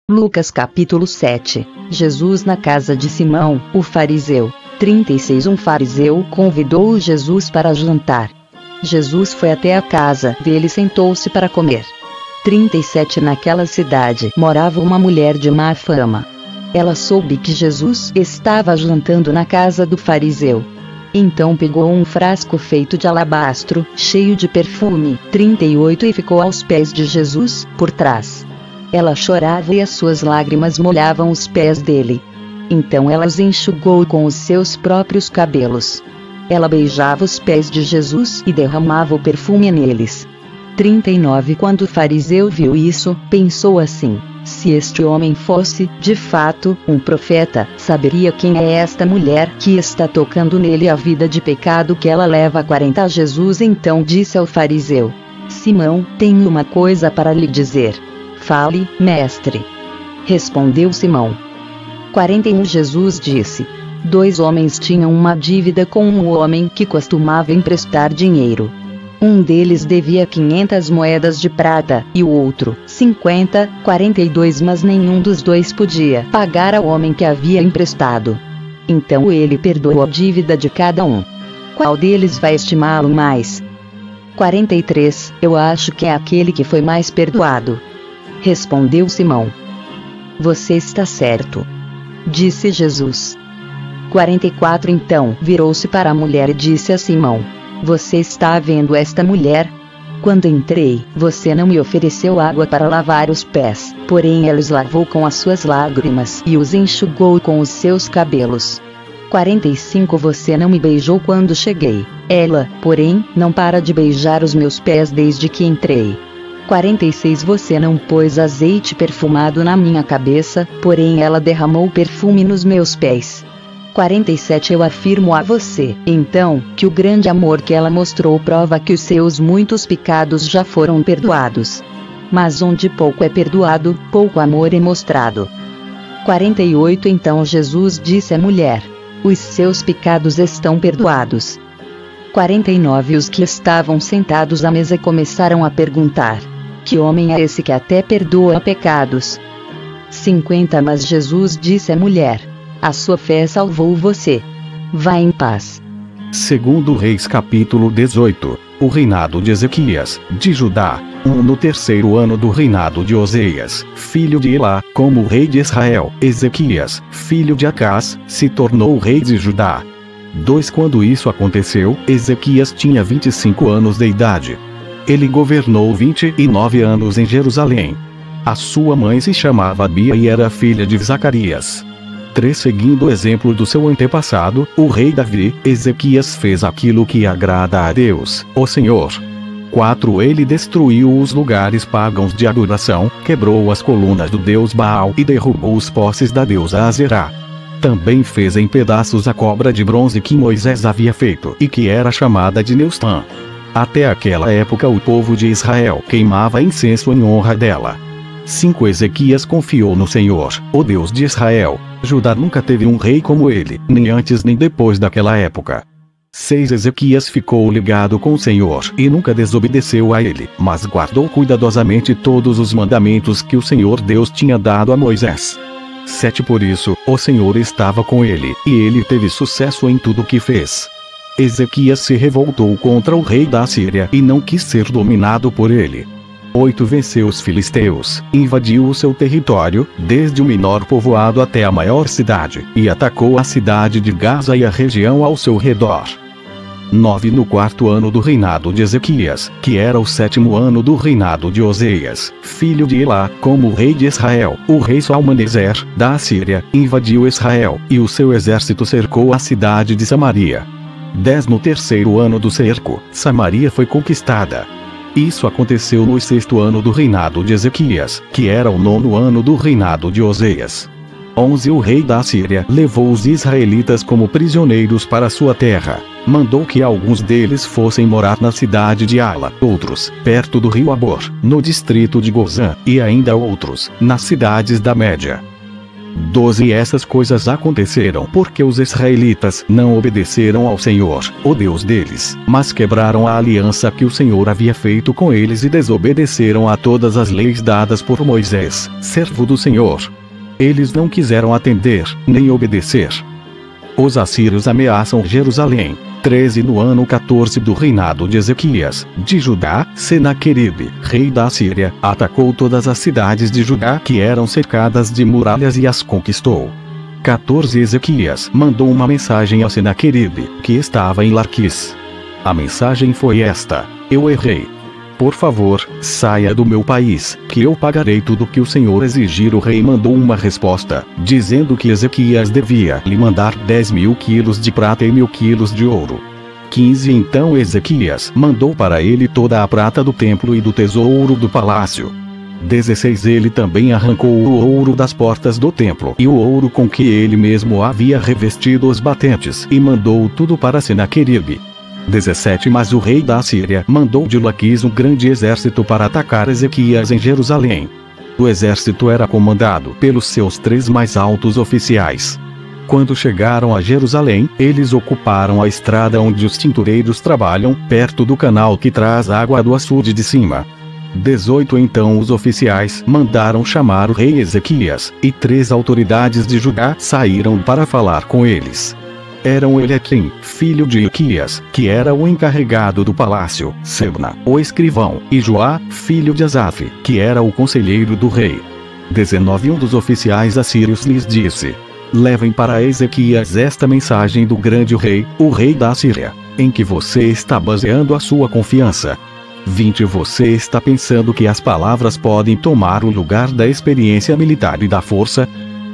Lucas capítulo 7. Jesus na casa de Simão, o fariseu. 36. Um fariseu convidou Jesus para jantar. Jesus foi até a casa dele e sentou-se para comer. 37. Naquela cidade morava uma mulher de má fama. Ela soube que Jesus estava jantando na casa do fariseu. Então pegou um frasco feito de alabastro, cheio de perfume. 38. E ficou aos pés de Jesus, por trás. Ela chorava e as suas lágrimas molhavam os pés dele. Então ela os enxugou com os seus próprios cabelos. Ela beijava os pés de Jesus e derramava o perfume neles. 39. Quando o fariseu viu isso, pensou assim: se este homem fosse, de fato, um profeta, saberia quem é esta mulher que está tocando nele, a vida de pecado que ela leva. 40. Jesus então disse ao fariseu: Simão, tenho uma coisa para lhe dizer. Fale, mestre. Respondeu Simão. 41. Jesus disse: 2 homens tinham uma dívida com um homem que costumava emprestar dinheiro. Um deles devia 500 moedas de prata, e o outro, 50. 42. Mas nenhum dos dois podia pagar ao homem que havia emprestado. Então ele perdoou a dívida de cada um. Qual deles vai estimá-lo mais? 43. Eu acho que é aquele que foi mais perdoado. Respondeu Simão. Você está certo, disse Jesus. 44. Então virou-se para a mulher e disse a Simão: Você está vendo esta mulher? Quando entrei, você não me ofereceu água para lavar os pés, porém ela os lavou com as suas lágrimas e os enxugou com os seus cabelos. 45. Você não me beijou quando cheguei. Ela, porém, não para de beijar os meus pés desde que entrei. 46. Você não pôs azeite perfumado na minha cabeça, porém ela derramou perfume nos meus pés. 47. Eu afirmo a você, então, que o grande amor que ela mostrou prova que os seus muitos pecados já foram perdoados. Mas onde pouco é perdoado, pouco amor é mostrado. 48. Então Jesus disse à mulher: Os seus pecados estão perdoados. 49. Os que estavam sentados à mesa começaram a perguntar: Que homem é esse que até perdoa pecados? 50. Mas Jesus disse à mulher: A sua fé salvou você. Vá em paz. Segundo Reis capítulo 18. O reinado de Ezequias, de Judá. No 3º ano do reinado de Oseias, filho de Elá, como rei de Israel, Ezequias, filho de Acás, se tornou rei de Judá. 2. Quando isso aconteceu, Ezequias tinha 25 anos de idade. Ele governou 29 anos em Jerusalém. A sua mãe se chamava Abia e era filha de Zacarias. 3. Seguindo o exemplo do seu antepassado, o rei Davi, Ezequias fez aquilo que agrada a Deus, o Senhor. 4. Ele destruiu os lugares pagãos de adoração, quebrou as colunas do deus Baal e derrubou os postes da deusa Azerá. Também fez em pedaços a cobra de bronze que Moisés havia feito e que era chamada de Neustã. Até aquela época o povo de Israel queimava incenso em honra dela. 5. Ezequias confiou no Senhor, o Deus de Israel. Judá nunca teve um rei como ele, nem antes nem depois daquela época. 6. Ezequias ficou ligado com o Senhor e nunca desobedeceu a ele, mas guardou cuidadosamente todos os mandamentos que o Senhor Deus tinha dado a Moisés. 7. Por isso, o Senhor estava com ele, e ele teve sucesso em tudo o que fez. Ezequias se revoltou contra o rei da Assíria e não quis ser dominado por ele. 8. Venceu os filisteus, invadiu o seu território, desde o menor povoado até a maior cidade, e atacou a cidade de Gaza e a região ao seu redor. 9. No 4º ano do reinado de Ezequias, que era o 7º ano do reinado de Oseias, filho de Elá, como rei de Israel, o rei Salmaneser, da Assíria, invadiu Israel, e o seu exército cercou a cidade de Samaria. 10. No 3º ano do cerco, Samaria foi conquistada. Isso aconteceu no 6º ano do reinado de Ezequias, que era o 9º ano do reinado de Oseias. 11. O rei da Assíria levou os israelitas como prisioneiros para sua terra. Mandou que alguns deles fossem morar na cidade de Ala, outros, perto do rio Abor, no distrito de Gozã, e ainda outros, nas cidades da Média. 12 Essas coisas aconteceram porque os israelitas não obedeceram ao Senhor, o Deus deles, mas quebraram a aliança que o Senhor havia feito com eles e desobedeceram a todas as leis dadas por Moisés, servo do Senhor. Eles não quiseram atender, nem obedecer. Os assírios ameaçam Jerusalém. 13 No ano 14 do reinado de Ezequias, de Judá, Senaqueribe, rei da Assíria, atacou todas as cidades de Judá que eram cercadas de muralhas e as conquistou. 14 Ezequias mandou uma mensagem a Senaqueribe, que estava em Larquis. A mensagem foi esta: eu errei. Por favor, saia do meu país, que eu pagarei tudo que o Senhor exigir. O rei mandou uma resposta, dizendo que Ezequias devia lhe mandar 10.000 quilos de prata e 1.000 quilos de ouro. 15 Então Ezequias mandou para ele toda a prata do templo e do tesouro do palácio. 16 Ele também arrancou o ouro das portas do templo e o ouro com que ele mesmo havia revestido os batentes e mandou tudo para Senaqueribe. 17 Mas o rei da Assíria mandou de Laquis um grande exército para atacar Ezequias em Jerusalém. O exército era comandado pelos seus 3 mais altos oficiais. Quando chegaram a Jerusalém, eles ocuparam a estrada onde os tintureiros trabalham, perto do canal que traz água do açude de cima. 18 Então os oficiais mandaram chamar o rei Ezequias, e 3 autoridades de Judá saíram para falar com eles. Eram Eliaquim, filho de Ilquias, que era o encarregado do palácio, Sebna, o escrivão, e Joá, filho de Asaf, que era o conselheiro do rei. 19 Um dos oficiais assírios lhes disse: levem para Ezequias esta mensagem do grande rei, o rei da Assíria, em que você está baseando a sua confiança. 20 Você está pensando que as palavras podem tomar o lugar da experiência militar e da força?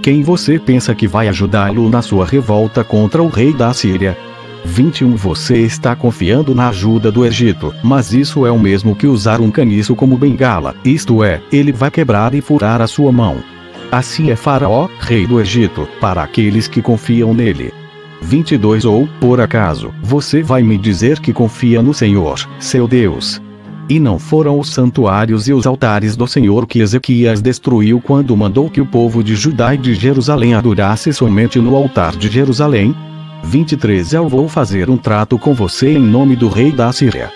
Quem você pensa que vai ajudá-lo na sua revolta contra o rei da Assíria? 21 Você está confiando na ajuda do Egito, mas isso é o mesmo que usar um caniço como bengala, isto é, ele vai quebrar e furar a sua mão. Assim é Faraó, rei do Egito, para aqueles que confiam nele. 22 Ou, por acaso, você vai me dizer que confia no Senhor, seu Deus? E não foram os santuários e os altares do Senhor que Ezequias destruiu quando mandou que o povo de Judá e de Jerusalém adorasse somente no altar de Jerusalém? 23 Eu vou fazer um trato com você em nome do rei da Assíria.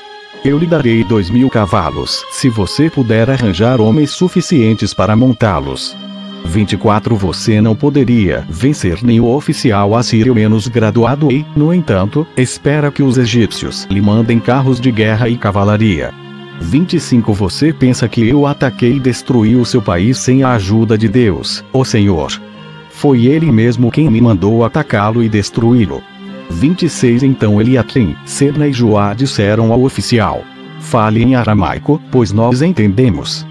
Eu lhe darei 2.000 cavalos, se você puder arranjar homens suficientes para montá-los. 24 Você não poderia vencer nenhum oficial assírio menos graduado e, no entanto, espera que os egípcios lhe mandem carros de guerra e cavalaria. 25 Você pensa que eu ataquei e destruí o seu país sem a ajuda de Deus, o Senhor. Foi ele mesmo quem me mandou atacá-lo e destruí-lo. 26 Então Eliaquim, Sebna e Joá disseram ao oficial: fale em aramaico, pois nós entendemos.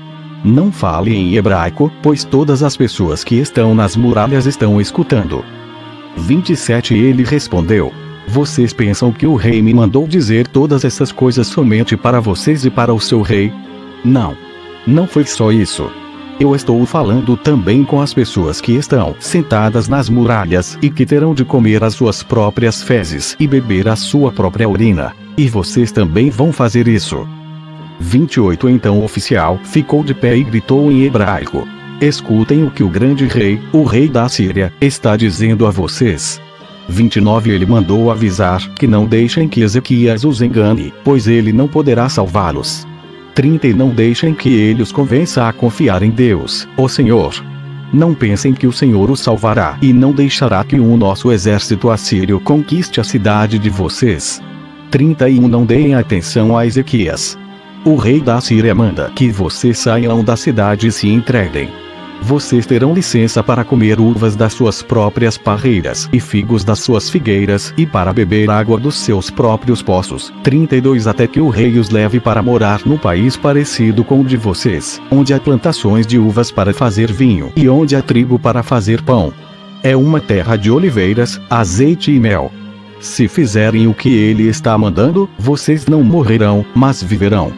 Não fale em hebraico, pois todas as pessoas que estão nas muralhas estão escutando. 27 Ele respondeu: vocês pensam que o rei me mandou dizer todas essas coisas somente para vocês e para o seu rei? Não. Não foi só isso. Eu estou falando também com as pessoas que estão sentadas nas muralhas e que terão de comer as suas próprias fezes e beber a sua própria urina. E vocês também vão fazer isso. 28 Então o oficial ficou de pé e gritou em hebraico: escutem o que o grande rei, o rei da Assíria, está dizendo a vocês. 29 Ele mandou avisar que não deixem que Ezequias os engane, pois ele não poderá salvá-los. 30 E não deixem que ele os convença a confiar em Deus, o Senhor. Não pensem que o Senhor os salvará e não deixará que nosso exército assírio conquiste a cidade de vocês. 31 Não deem atenção a Ezequias. O rei da Assíria manda que vocês saiam da cidade e se entreguem. Vocês terão licença para comer uvas das suas próprias parreiras e figos das suas figueiras e para beber água dos seus próprios poços. 32 Até que o rei os leve para morar num país parecido com o de vocês, onde há plantações de uvas para fazer vinho e onde há trigo para fazer pão. É uma terra de oliveiras, azeite e mel. Se fizerem o que ele está mandando, vocês não morrerão, mas viverão.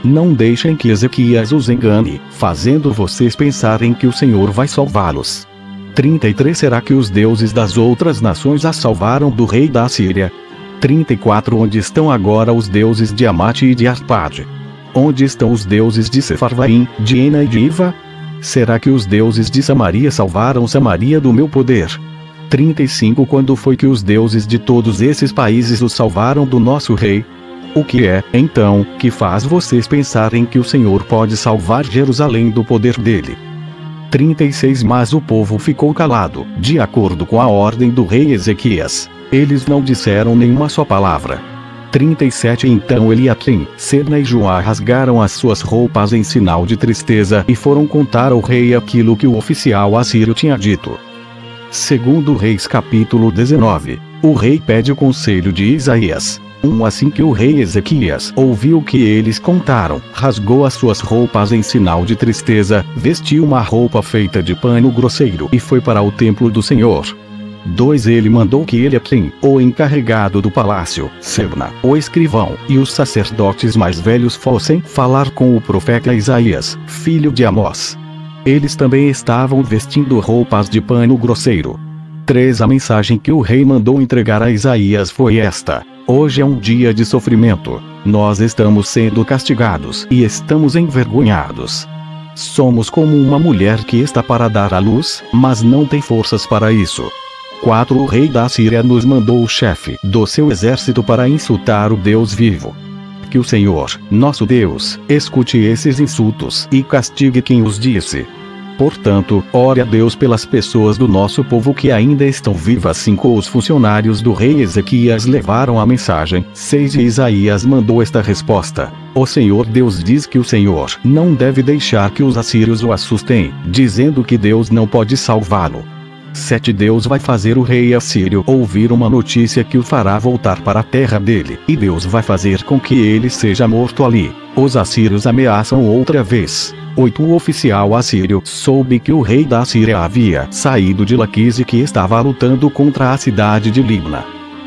Não deixem que Ezequias os engane, fazendo vocês pensarem que o Senhor vai salvá-los. 33 Será que os deuses das outras nações a salvaram do rei da Assíria? 34 Onde estão agora os deuses de Amate e de Arpade? Onde estão os deuses de Sefarvaim, de Ena e de Iva? Será que os deuses de Samaria salvaram Samaria do meu poder? 35 Quando foi que os deuses de todos esses países os salvaram do nosso rei? O que é, então, que faz vocês pensarem que o Senhor pode salvar Jerusalém do poder dele? 36 Mas o povo ficou calado, de acordo com a ordem do rei Ezequias. Eles não disseram nenhuma só palavra. 37 Então Eliaquim, Sebna e Joá rasgaram as suas roupas em sinal de tristeza e foram contar ao rei aquilo que o oficial assírio tinha dito. Segundo Reis capítulo 19, o rei pede o conselho de Isaías. Assim que o rei Ezequias ouviu o que eles contaram, rasgou as suas roupas em sinal de tristeza, vestiu uma roupa feita de pano grosseiro e foi para o templo do Senhor. 2 Ele mandou que Eliaquim, o encarregado do palácio, Sebna, o escrivão, e os sacerdotes mais velhos fossem falar com o profeta Isaías, filho de Amós. Eles também estavam vestindo roupas de pano grosseiro. 3 A mensagem que o rei mandou entregar a Isaías foi esta: hoje é um dia de sofrimento. Nós estamos sendo castigados e estamos envergonhados. Somos como uma mulher que está para dar à luz, mas não tem forças para isso. 4 O rei da Síria nos mandou o chefe do seu exército para insultar o Deus vivo. Que o Senhor, nosso Deus, escute esses insultos e castigue quem os disse. Portanto, ore a Deus pelas pessoas do nosso povo que ainda estão vivas. 5 Os funcionários do rei Ezequias levaram a mensagem. 6 E Isaías mandou esta resposta: o Senhor Deus diz que o Senhor não deve deixar que os assírios o assustem, dizendo que Deus não pode salvá-lo. 7 Deus vai fazer o rei assírio ouvir uma notícia que o fará voltar para a terra dele, e Deus vai fazer com que ele seja morto ali. Os assírios ameaçam outra vez. 8 O oficial assírio soube que o rei da Síria havia saído de Laquise e que estava lutando contra a cidade de Libna.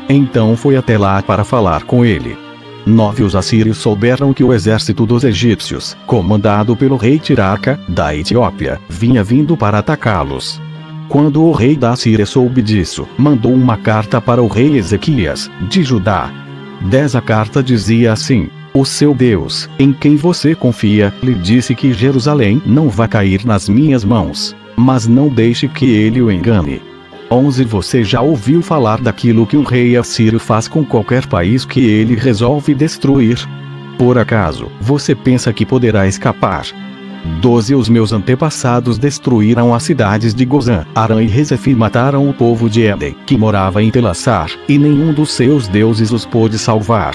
Então foi até lá para falar com ele. 9 Os assírios souberam que o exército dos egípcios, comandado pelo rei Tiraca, da Etiópia, vinha vindo para atacá-los. Quando o rei da Síria soube disso, mandou uma carta para o rei Ezequias, de Judá. 10 A carta dizia assim: o seu Deus, em quem você confia, lhe disse que Jerusalém não vai cair nas minhas mãos, mas não deixe que ele o engane. 11 Você já ouviu falar daquilo que um rei assírio faz com qualquer país que ele resolve destruir? Por acaso, você pensa que poderá escapar? 12 Os meus antepassados destruíram as cidades de Gozã, Arã e Rezef e mataram o povo de Éden, que morava em Telassar, e nenhum dos seus deuses os pôde salvar.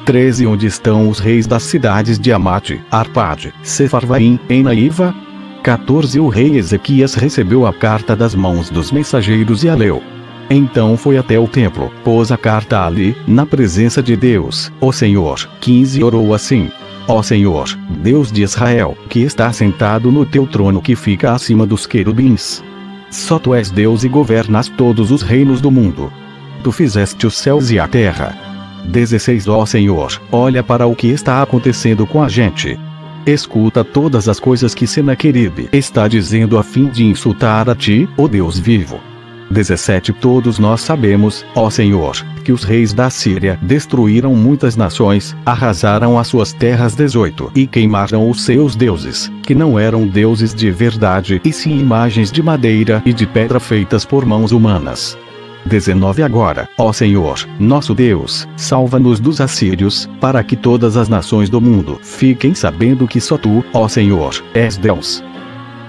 13 Onde estão os reis das cidades de Amate, Arpade, Sefarvaim, em Naíva? 14 O rei Ezequias recebeu a carta das mãos dos mensageiros e a leu. Então foi até o templo, pôs a carta ali, na presença de Deus, o Senhor. 15 Orou assim: ó Senhor, Deus de Israel, que está sentado no teu trono que fica acima dos querubins. Só tu és Deus e governas todos os reinos do mundo. Tu fizeste os céus e a terra. 16 Ó Senhor, olha para o que está acontecendo com a gente. Escuta todas as coisas que Senaqueribe está dizendo a fim de insultar a ti, ó Deus vivo. 17 Todos nós sabemos, ó Senhor, que os reis da Síria destruíram muitas nações, arrasaram as suas terras. 18 E queimaram os seus deuses, que não eram deuses de verdade e sim imagens de madeira e de pedra feitas por mãos humanas. 19 Agora, ó Senhor, nosso Deus, salva-nos dos assírios, para que todas as nações do mundo fiquem sabendo que só tu, ó Senhor, és Deus.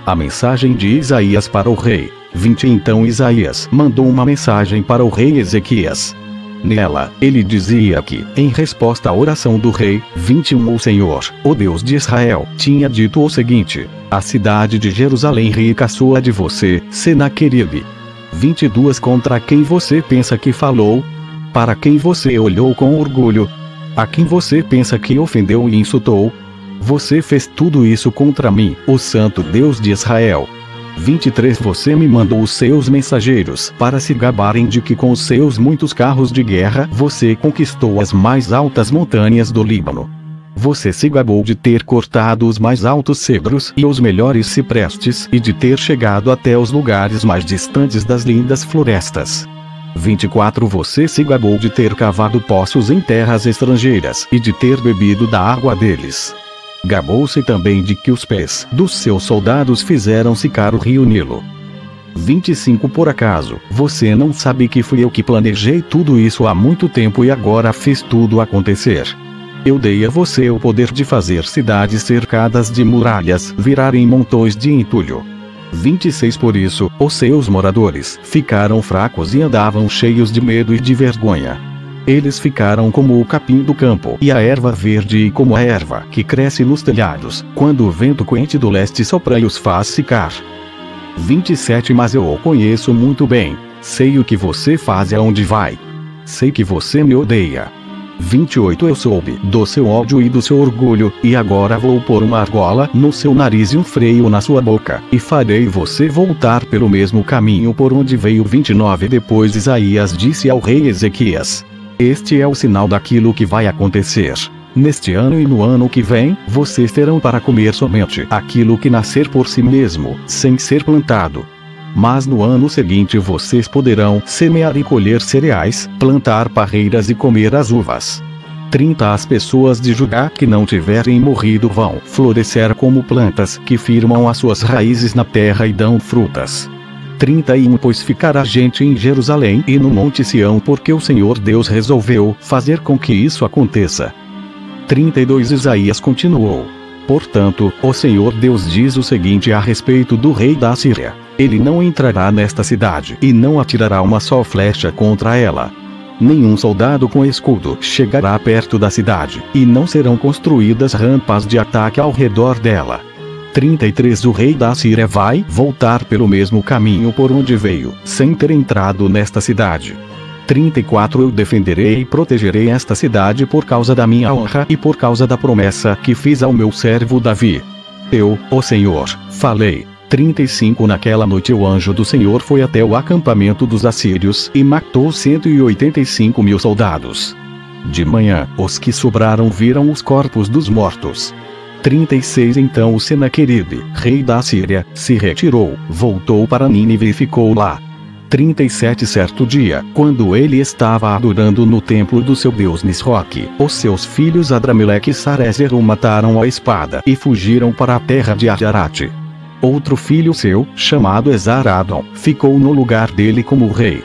A mensagem de Isaías para o rei. 20 Então Isaías mandou uma mensagem para o rei Ezequias. Nela, ele dizia que, em resposta à oração do rei, 21 O Senhor, o Deus de Israel, tinha dito o seguinte: a cidade de Jerusalém rica sua de você, Senaqueribe. 22 Contra quem você pensa que falou? Para quem você olhou com orgulho? A quem você pensa que ofendeu e insultou? Você fez tudo isso contra mim, o Santo Deus de Israel. 23 Você me mandou os seus mensageiros para se gabarem de que com os seus muitos carros de guerra você conquistou as mais altas montanhas do Líbano. Você se gabou de ter cortado os mais altos cedros e os melhores ciprestes e de ter chegado até os lugares mais distantes das lindas florestas. 24 Você se gabou de ter cavado poços em terras estrangeiras e de ter bebido da água deles. Gabou-se também de que os pés dos seus soldados fizeram secar o rio Nilo. 25 Por acaso, você não sabe que fui eu que planejei tudo isso há muito tempo e agora fiz tudo acontecer? Eu dei a você o poder de fazer cidades cercadas de muralhas virarem montões de entulho. 26 Por isso, os seus moradores ficaram fracos e andavam cheios de medo e de vergonha. Eles ficaram como o capim do campo e a erva verde e como a erva que cresce nos telhados, quando o vento quente do leste sopra e os faz secar. 27 Mas eu o conheço muito bem. Sei o que você faz e aonde vai. Sei que você me odeia. 28 Eu soube do seu ódio e do seu orgulho, e agora vou pôr uma argola no seu nariz e um freio na sua boca, e farei você voltar pelo mesmo caminho por onde veio. 29 Depois Isaías disse ao rei Ezequias: Este é o sinal daquilo que vai acontecer. Neste ano e no ano que vem, vocês terão para comer somente aquilo que nascer por si mesmo, sem ser plantado. Mas no ano seguinte vocês poderão semear e colher cereais, plantar parreiras e comer as uvas. 30 As pessoas de Judá que não tiverem morrido vão florescer como plantas que firmam as suas raízes na terra e dão frutas. 31 Pois ficará gente em Jerusalém e no Monte Sião, porque o Senhor Deus resolveu fazer com que isso aconteça. 32 Isaías continuou: Portanto, o Senhor Deus diz o seguinte a respeito do rei da Assíria: Ele não entrará nesta cidade e não atirará uma só flecha contra ela. Nenhum soldado com escudo chegará perto da cidade, e não serão construídas rampas de ataque ao redor dela. 33 O rei da Assíria vai voltar pelo mesmo caminho por onde veio, sem ter entrado nesta cidade. 34 Eu defenderei e protegerei esta cidade por causa da minha honra e por causa da promessa que fiz ao meu servo Davi. Eu, o Senhor, falei. 35 Naquela noite o anjo do Senhor foi até o acampamento dos assírios e matou 185.000 soldados. De manhã, os que sobraram viram os corpos dos mortos. 36 Então o Senaqueribe, rei da Assíria, se retirou, voltou para Nínive e ficou lá. 37 Certo dia, quando ele estava adorando no templo do seu deus Nisroque, os seus filhos Adrameleque e Sarezer o mataram à espada e fugiram para a terra de Ajarate. Outro filho seu, chamado Esaradom, ficou no lugar dele como rei.